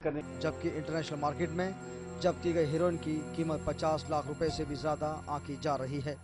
करने। जबकि international market में जब्त की गई हीरोइन की कीमत 50 लाख रुपए से भी ज्यादा आंकी जा रही है।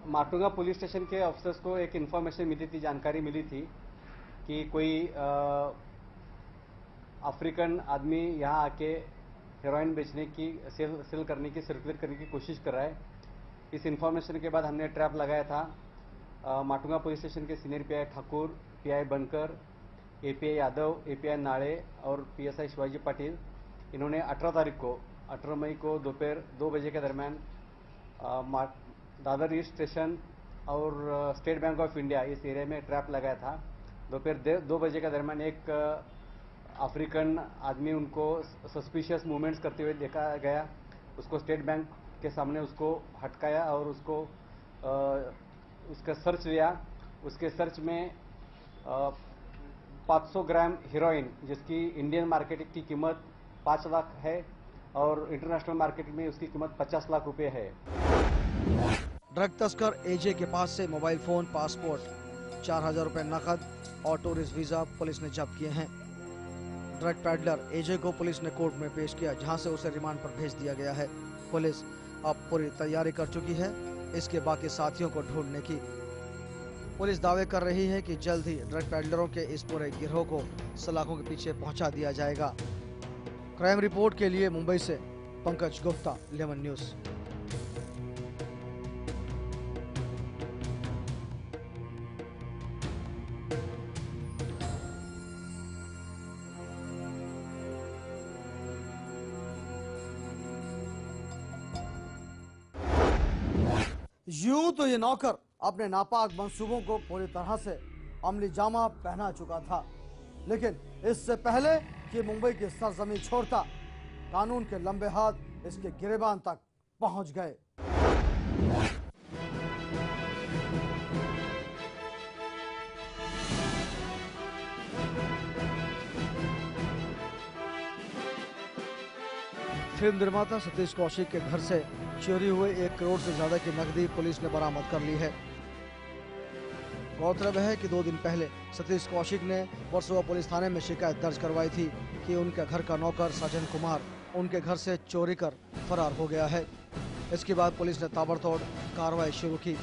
माटुंगा पुलिस स्टेशन के अफसर्स को एक इन्फॉर्मेशन मिली थी, जानकारी मिली थी कि कोई अफ्रीकन आदमी यहाँ आके हेरोइन बेचने की सेल करने की सर्कुलेट करने की कोशिश कर रहा है। इस इन्फॉर्मेशन के बाद हमने ट्रैप लगाया था। माटुंगा पुलिस स्टेशन के सीनियर पीआई ठाकुर, पीआई बनकर, एपीआई यादव, एपीआई नाड़े और पीएसआई शिवाजी पाटिल, इन्होंने 18 मई को दोपहर 2 बजे के दरमियान दादर ईस्ट स्टेशन और स्टेट बैंक ऑफ इंडिया इस एरिया में ट्रैप लगाया था। दोपहर 2 बजे के दरमियान एक अफ्रीकन आदमी उनको सस्पिशियस मूवमेंट्स करते हुए देखा गया। उसको स्टेट बैंक के सामने उसको हटकाया और उसका सर्च लिया। उसके सर्च में 500 ग्राम हीरोइन, जिसकी इंडियन मार्केट की कीमत 5 लाख है और इंटरनेशनल मार्केट में उसकी कीमत 50 लाख रुपए है। ड्रग तस्कर एजे के पास से मोबाइल फोन, पासपोर्ट, 4000 रुपए नकद और टूरिस्ट वीजा पुलिस ने जब्त किए हैं। ड्रग पैडलर एजे को पुलिस ने कोर्ट में पेश किया, जहां से उसे रिमांड पर भेज दिया गया है। पुलिस अब पूरी तैयारी कर चुकी है इसके बाकी साथियों को ढूंढने की। पुलिस दावे कर रही है कि जल्द ही ड्रग पैडलरों के इस पूरे गिरोह को सलाखों के पीछे पहुंचा दिया जाएगा। क्राइम रिपोर्ट के लिए मुंबई से पंकज गुप्ता, लेमन न्यूज। यूं तो ये नौकर अपने नापाक मंसूबों को पूरी तरह से अमली जामा पहना चुका था, लेकिन इससे पहले कि मुंबई की सरजमी छोड़ता, कानून के लंबे हाथ इसके गिरेबान तक पहुंच गए। फिल्म निर्माता सतीश कौशिक के घर से चोरी हुए 1 करोड़ से ज्यादा की नकदी पुलिस ने बरामद कर ली है। गौरतलब है कि 2 दिन पहले सतीश कौशिक ने वर्सोवा पुलिस थाने में शिकायत दर्ज करवाई थी कि उनके घर का नौकर साजन कुमार उनके घर से चोरी कर फरार हो गया है। इसके बाद पुलिस ने ताबड़तोड़ कार्रवाई शुरू की।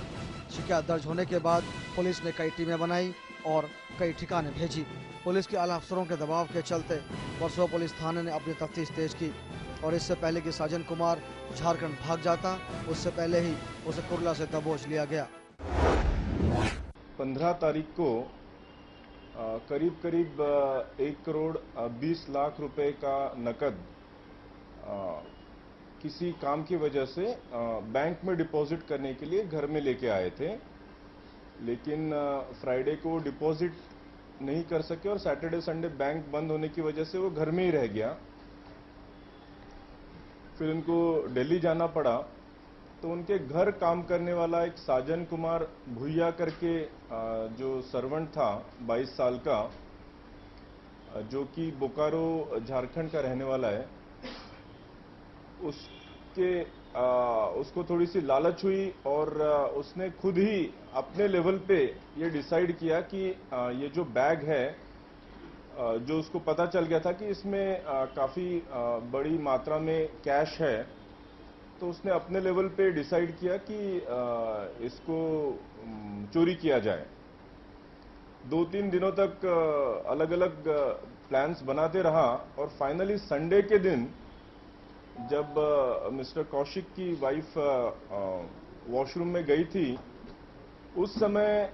शिकायत दर्ज होने के बाद पुलिस ने कई टीमें बनाई और कई ठिकाने भेजी। पुलिस के आला अफसरों के दबाव के चलते वर्सोवा पुलिस थाने ने अपनी तफ्तीश तेज की और इससे पहले कि साजन कुमार झारखंड भाग जाता, उससे पहले ही उसे कुर्ला से दबोच लिया गया। 15 तारीख को करीब 1 करोड़ 20 लाख रुपए का नकद किसी काम की वजह से बैंक में डिपॉजिट करने के लिए घर में लेके आए थे, लेकिन फ्राइडे को डिपॉजिट नहीं कर सके और सैटरडे संडे बैंक बंद होने की वजह से वो घर में ही रह गया। फिर उनको दिल्ली जाना पड़ा, तो उनके घर काम करने वाला एक साजन कुमार भुइया करके जो सर्वेंट था 22 साल का, जो कि बोकारो झारखंड का रहने वाला है, उसको थोड़ी सी लालच हुई और उसने खुद ही अपने लेवल पे ये डिसाइड किया कि ये जो बैग है, जो उसको पता चल गया था कि इसमें काफी बड़ी मात्रा में कैश है, तो उसने अपने लेवल पे डिसाइड किया कि इसको चोरी किया जाए। 2-3 दिनों तक अलग अलग प्लान्स बनाते रहा और फाइनली संडे के दिन जब मिस्टर कौशिक की वाइफ वॉशरूम में गई थी, उस समय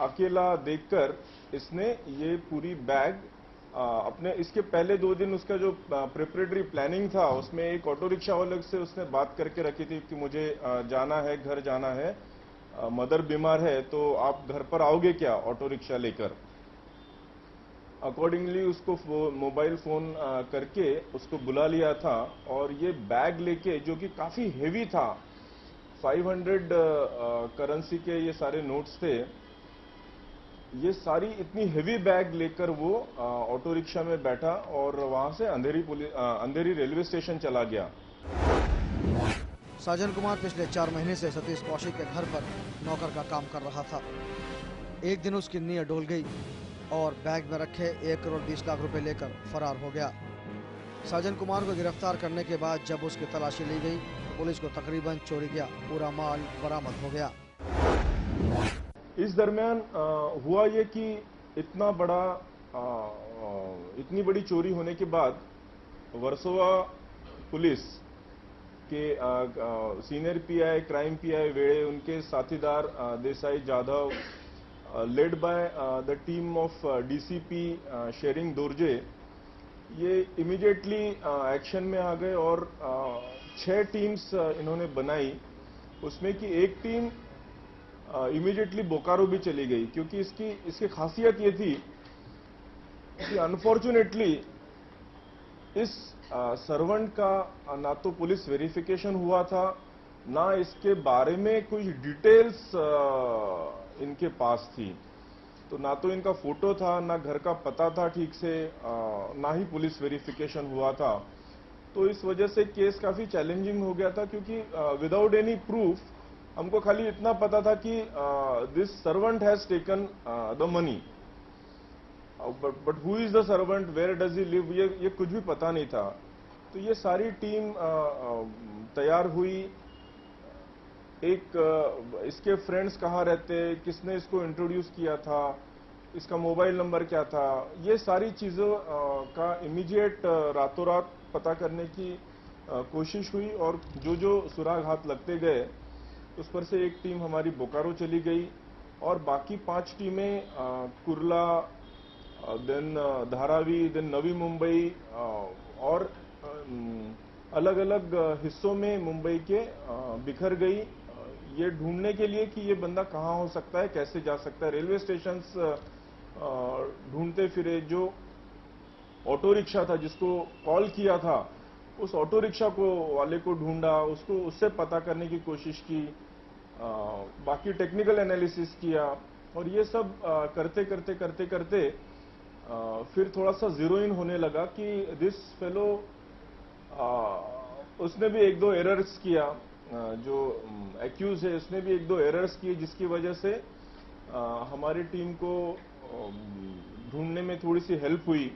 अकेला देखकर इसने ये पूरी बैग अपने, इसके पहले 2 दिन उसका जो प्रिपरेटरी प्लानिंग था उसमें एक ऑटो रिक्शा वाले से उसने बात करके रखी थी कि मुझे जाना है, घर जाना है, मदर बीमार है, तो आप घर पर आओगे क्या ऑटो रिक्शा लेकर। अकॉर्डिंगली उसको मोबाइल फोन करके उसको बुला लिया था और ये बैग लेके, जो कि काफी हेवी था, 500 करेंसी के ये सारे नोट्स थे, ये सारी इतनी हेवी बैग लेकर वो ऑटो रिक्शा में बैठा और वहां से अंधेरी रेलवे स्टेशन चला गया। साजन कुमार पिछले 4 महीने से सतीश कौशिक के घर पर नौकर का काम कर रहा था। एक दिन उसकी नीयत डोल गई। और बैग में रखे 1 करोड़ 20 लाख रुपए लेकर फरार हो गया। साजन कुमार को गिरफ्तार करने के बाद जब उसकी तलाशी ली गई तो पुलिस को तकरीबन चोरी का पूरा माल बरामद हो गया। इस दरमियान हुआ ये कि इतनी बड़ी चोरी होने के बाद वर्सोवा पुलिस के senior PI, crime PI Wede, उनके साथीदार Desai Jadhav, led by the team of DCP Shering Dorje, ये इमीडिएटली एक्शन में आ गए और 6 टीम्स इन्होंने बनाई। उसमें की एक टीम इमीडिएटली बोकारो भी चली गई, क्योंकि इसकी खासियत ये थी कि अनफॉर्चुनेटली इस सर्वेंट का ना तो पुलिस वेरिफिकेशन हुआ था, ना इसके बारे में कुछ डिटेल्स इनके पास थी। तो ना तो इनका फोटो था, ना घर का पता था ठीक से, ना ही पुलिस वेरिफिकेशन हुआ था। तो इस वजह से केस काफी चैलेंजिंग हो गया था, क्योंकि विदाउट एनी प्रूफ हमको खाली इतना पता था कि this servant has taken the money, but who is the servant, where does he live, ये कुछ भी पता नहीं था। तो ये सारी टीम तैयार हुई। इसके फ्रेंड्स कहाँ रहते, किसने इसको इंट्रोड्यूस किया था, इसका मोबाइल नंबर क्या था, ये सारी चीजों का इमीडिएट रातों रात पता करने की कोशिश हुई। और जो सुराग हाथ लगते गए उस पर से एक टीम हमारी बोकारो चली गई और बाकी 5 टीमें कुर्ला, देन धारावी, देन नवी मुंबई और अलग अलग हिस्सों में मुंबई के बिखर गई, ये ढूंढने के लिए कि ये बंदा कहाँ हो सकता है, कैसे जा सकता है। रेलवे स्टेशंस ढूंढते फिरे, जो ऑटो रिक्शा था जिसको कॉल किया था उस ऑटो रिक्शा वाले को ढूंढा, उससे पता करने की कोशिश की, बाकी टेक्निकल एनालिसिस किया। और ये सब करते करते फिर थोड़ा सा जीरो इन होने लगा कि दिस फेलो, उसने भी 1-2 एरर्स किया, जो एक्यूज है उसने भी 1-2 एरर्स किए, जिसकी वजह से हमारी टीम को ढूंढने में थोड़ी सी हेल्प हुई।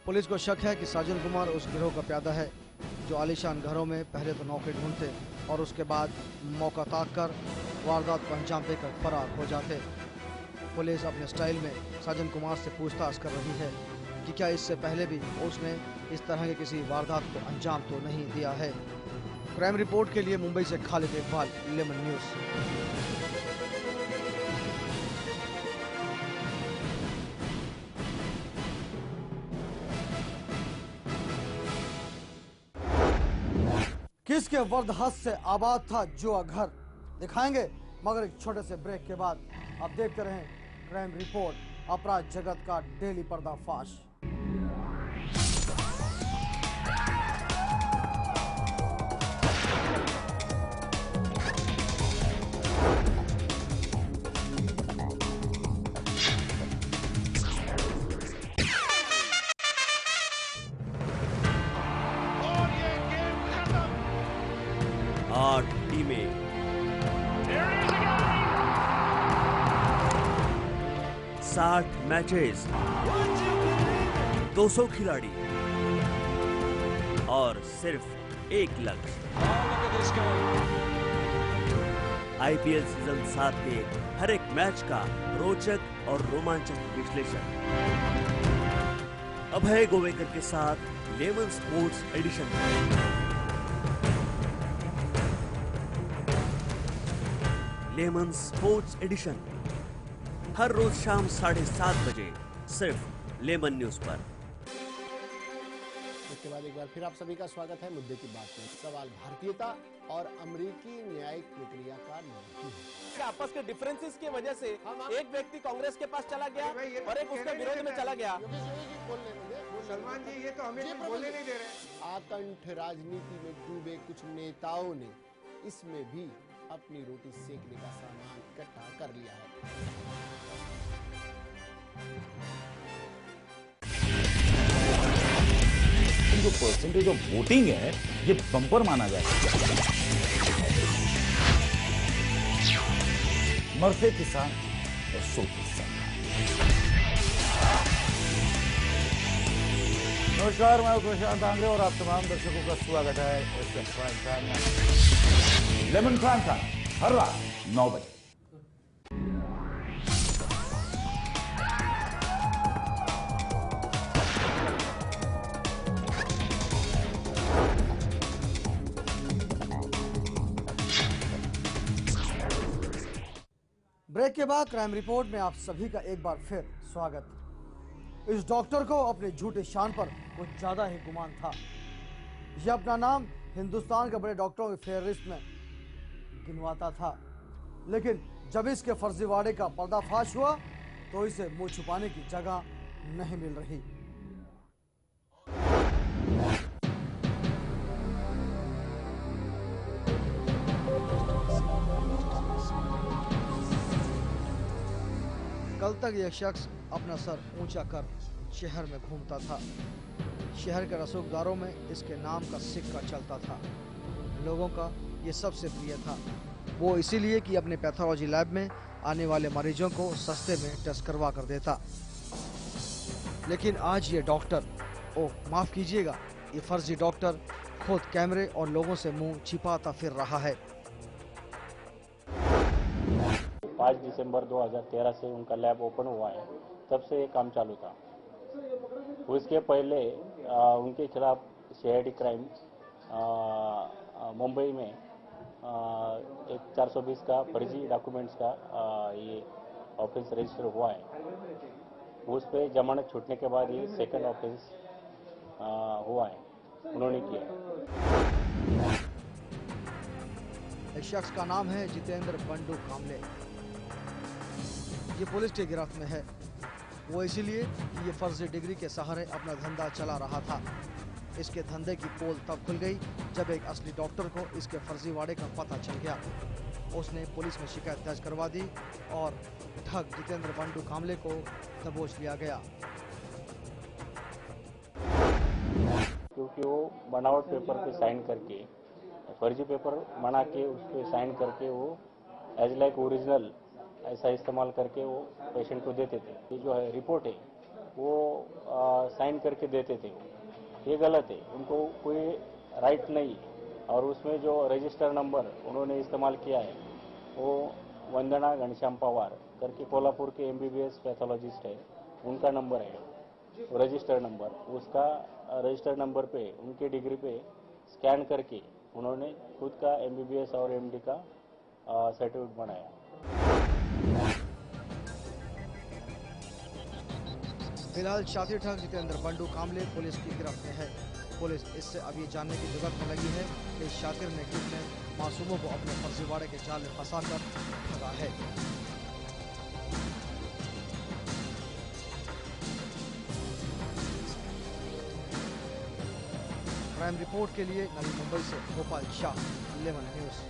पुलिस को शक है कि साजन कुमार उस गिरोह का प्यादा है जो आलीशान घरों में पहले तो नौके ढूंढते और उसके बाद मौका ताक कर वारदात को अंजाम देकर फरार हो जाते। पुलिस अपने स्टाइल में साजन कुमार से पूछताछ कर रही है कि क्या इससे पहले भी उसने इस तरह के किसी वारदात को अंजाम तो नहीं दिया है। क्राइम रिपोर्ट के लिए मुंबई से खालिद इकबाल, लेमन न्यूज। किसके वर्दहस्त से आबाद था जुआ घर, दिखाएंगे मगर एक छोटे से ब्रेक के बाद। अब देखते रहें क्राइम रिपोर्ट, अपराध जगत का डेली पर्दाफाश। टीमें, 60 मैचेस, 200 खिलाड़ी और सिर्फ एक लक्ष्य। आईपीएल सीजन 7 के हर एक मैच का रोचक और रोमांचक विश्लेषण अभय गोवेकर के साथ lemon sports edition. Lemon sports edition हर रोज शाम 7:30 बजे सिर्फ लेमन न्यूज पर। इसके बाद एक बार फिर आप सभी का स्वागत है मुद्दे की बात में। सवाल भारतीयता और अमेरिकी न्यायिक प्रक्रिया का नहीं है। आपस के डिफरेंसेस की वजह से एक व्यक्ति कांग्रेस के पास चला गया और एक उसके विरोध में चला गया। सलमान जी, ये तो हमें बोलने नहीं दे रहे। आकंठ राजनीति में डूबे कुछ नेताओं ने इसमें भी अपनी रोटी सेकने का सामान इकट्ठा कर लिया है। जो परसेंटेज ऑफ वोटिंग है ये बम्पर माना जाए। मरते किसान और सोते सरकार। नमस्कार, मैं प्रशांत आंग्रे और आप तमाम दर्शकों का स्वागत है एस प्राइम टाइम में। लेमन प्राइम टाइम हर रात 9 बजे। ब्रेक के बाद क्राइम रिपोर्ट में आप सभी का एक बार फिर स्वागत। इस डॉक्टर को अपने झूठे शान पर कुछ ज्यादा ही गुमान था। यह अपना नाम हिंदुस्तान के बड़े डॉक्टरों की फेहरिस्त में गिनवाता था, लेकिन जब इसके फर्जीवाड़े का पर्दाफाश हुआ तो इसे मुंह छुपाने की जगह नहीं मिल रही। कल तक यह शख्स अपना सर ऊंचा कर शहर में घूमता था। शहर के रसूखदारों में इसके नाम का सिक्का चलता था। लोगों का ये सबसे प्रिय था, वो इसीलिए कि अपने पैथोलॉजी लैब में आने वाले मरीजों को सस्ते में टेस्ट करवा कर देता। लेकिन आज ये डॉक्टर, ओह माफ कीजिएगा, ये फर्जी डॉक्टर खुद कैमरे और लोगों से मुंह छिपाता फिर रहा है। 5 दिसंबर 2013 से उनका लैब ओपन हुआ है, तब से ये काम चालू था। उसके पहले उनके खिलाफ सीआईडी क्राइम मुंबई में एक 420 का फर्जी डॉक्यूमेंट्स का ये ऑफेंस रजिस्टर हुआ है। उस पे जमानत छूटने के बाद ये सेकंड ऑफेंस हुआ है, उन्होंने किया। इस शख्स का नाम है जितेंद्र बंडू कामले। ये पुलिस की गिरफ्त में है, वो इसीलिए कि ये फर्जी डिग्री के सहारे अपना धंधा चला रहा था। इसके धंधे की पोल तब खुल गई जब एक असली डॉक्टर को इसके फर्जीवाड़े का पता चल गया। उसने पुलिस में शिकायत दर्ज करवा दी और ठग जितेंद्र बंडू कामले को दबोच लिया गया। क्योंकि वो बनावट पेपर पे साइन करके, फर्जी पेपर बना के उस पर साइन करके वो एज लाइक ओरिजिनल ऐसा इस्तेमाल करके वो पेशेंट को देते थे। ये जो है रिपोर्ट है वो साइन करके देते थे, ये गलत है, उनको कोई राइट नहीं। और उसमें जो रजिस्टर नंबर उन्होंने इस्तेमाल किया है वो वंदना घनश्याम पवार करके कोल्हापुर के एमबीबीएस पैथोलॉजिस्ट है, उनका नंबर है रजिस्टर नंबर। उसका रजिस्टर नंबर पे उनके डिग्री पे स्कैन करके उन्होंने खुद का एमबीबीएस और एमडी का सर्टिफिकेट बनाया। फिलहाल शातिर ठग जितेंद्र बंडू कामले पुलिस की गिरफ्त में है। पुलिस इससे अब ये जानने की जरूरत में लगी है कि इस शातिर ने कितने मासूमों को अपने फर्जीवाड़े के जाल में फंसाकर ठगा है। क्राइम रिपोर्ट के लिए नवी मुंबई से गोपाल शाह, लेमन न्यूज।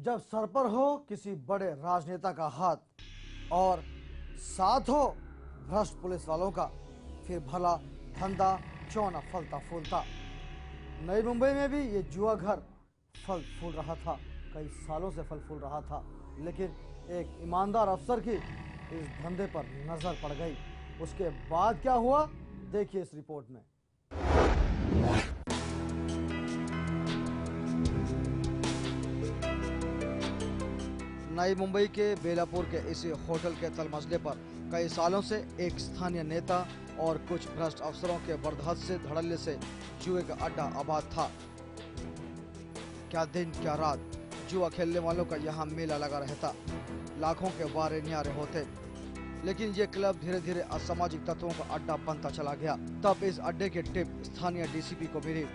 जब सर पर हो किसी बड़े राजनेता का हाथ और साथ हो भ्रष्ट पुलिस वालों का, फिर भला धंधा क्यों न फलता फूलता। नई मुंबई में भी ये जुआ घर फल फूल रहा था, कई सालों से फल फूल रहा था, लेकिन एक ईमानदार अफसर की इस धंधे पर नजर पड़ गई। उसके बाद क्या हुआ, देखिए इस रिपोर्ट में। नई मुंबई के बेलापुर के इसी होटल के तलमसले पर कई सालों से एक स्थानीय नेता और कुछ भ्रष्ट अफसरों के बर्दाश्त से धड़ल्ले से जुए का अड्डा आबाद था। क्या दिन क्या रात जुआ खेलने वालों का यहाँ मेला लगा रहता, लाखों के वारे न्यारे होते। लेकिन ये क्लब धीरे धीरे असामाजिक तत्वों का अड्डा बनता चला गया। तब इस अड्डे की टिप स्थानीय डीसीपी को मिली।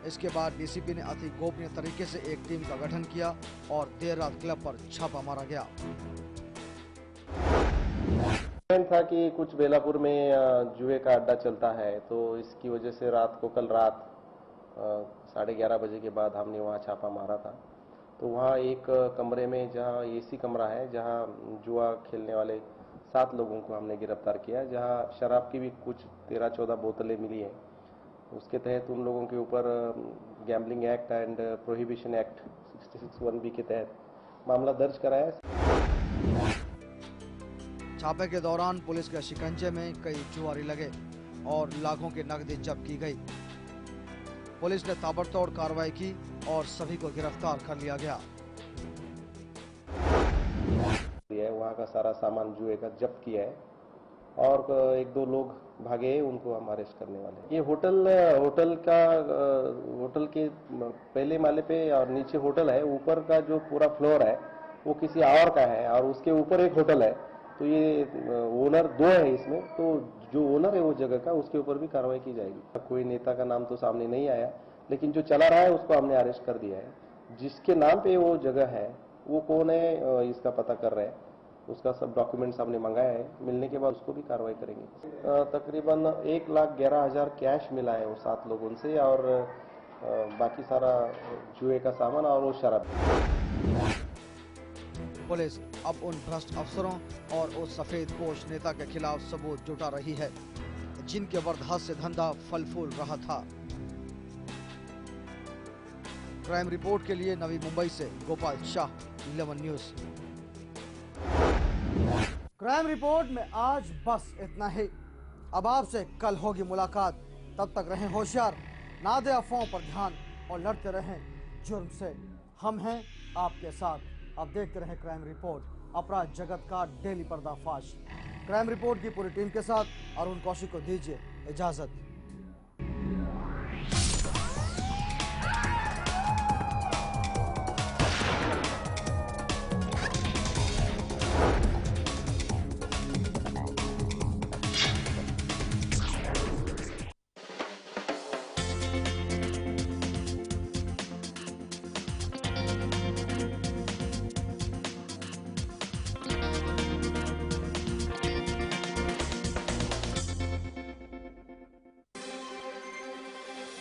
इसके बाद डीसीपी ने अति गोपनीय तरीके से एक टीम का गठन किया और देर रात क्लब पर छापा मारा गया। था कि कुछ बेलापुर में जुए का अड्डा चलता है, तो इसकी वजह से कल रात 11:30 बजे के बाद हमने वहाँ छापा मारा था। तो वहाँ एक कमरे में, जहाँ एसी कमरा है, जहाँ जुआ खेलने वाले 7 लोगों को हमने गिरफ्तार किया, जहाँ शराब की भी कुछ 13-14 बोतलें मिली हैं। उसके तहत उन लोगों के ऊपर gambling act and prohibition act 66(1)B के तहत मामला दर्ज कराया। छापे के दौरान पुलिस के शिकंजे में कई जुआरी लगे और लाखों की नकदी जब्त की गई। पुलिस ने ताबड़तोड़ कार्रवाई की और सभी को गिरफ्तार कर लिया गया। वहाँ का सारा सामान जुए का जब्त किया है और एक दो लोग भागे हैं, उनको हम अरेस्ट करने वाले हैं। ये होटल के पहले माले पे और नीचे होटल है, ऊपर का जो पूरा फ्लोर है वो किसी और का है और उसके ऊपर एक होटल है। तो ये ओनर दो है इसमें, तो जो ओनर है वो जगह का, उसके ऊपर भी कार्रवाई की जाएगी। कोई नेता का नाम तो सामने नहीं आया, लेकिन जो चला रहा है उसको हमने अरेस्ट कर दिया है। जिसके नाम पे वो जगह है वो कौन है इसका पता कर रहे हैं, उसका सब डॉक्यूमेंट्स हमने मंगाया है, मिलने के बाद उसको भी कार्रवाई करेंगे। तकरीबन 1,11,000 कैश मिला है वो 7 लोगों से और बाकी सारा जुए का सामान और वो शराब। पुलिस अब उन भ्रष्ट अफसरों और उस सफेद पोश नेता के खिलाफ सबूत जुटा रही है जिनके वरदहत से धंधा फल फूल रहा था। क्राइम रिपोर्ट के लिए नवी मुंबई से Gopal Shah, lemon news. Crime report में आज बस इतना ही। अब आपसे कल होगी मुलाकात, तब तक रहें होशियार, ना दे अफवाहों पर ध्यान और लड़ते रहें जुर्म से। हम हैं आपके साथ। अब देखते रहें क्राइम रिपोर्ट, अपराध जगत का डेली पर्दाफाश। क्राइम रिपोर्ट की पूरी टीम के साथ अरुण कौशिक को दीजिए इजाजत।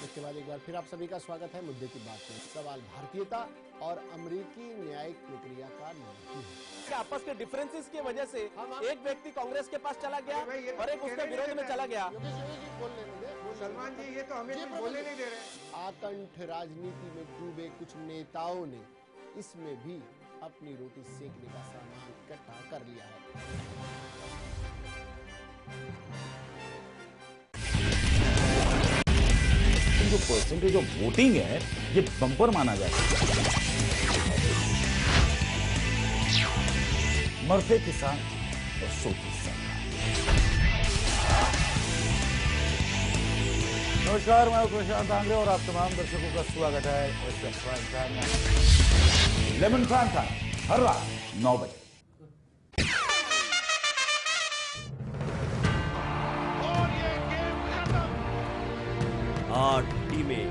इसके बाद एक बार फिर आप सभी का स्वागत है। मुद्दे की बात करें, सवाल भारतीयता और अमेरिकी न्यायिक प्रक्रिया का नहीं है। आपस के डिफरेंसेस की वजह से एक व्यक्ति कांग्रेस के पास चला गया और एक उसके विरोध में चला गया। सलमान जी ये तो हमें कुछ बोलने नहीं दे रहे। आकंठ राजनीति में डूबे कुछ नेताओं ने इसमें भी अपनी रोटी सेकने का सामान इकट्ठा कर लिया है। जो परसेंटेज ऑफ वोटिंग है ये बम्पर माना जाता है। मरते किसान और सोती सरकार। नमस्कार, मैं प्रशांत आंग्रे और आप तमाम दर्शकों का स्वागत है एसएफ प्राइम टाइम में। लेमन प्राइम टाइम हर रात 9 बजे। और ये गेम खत्म। 8 टीमें,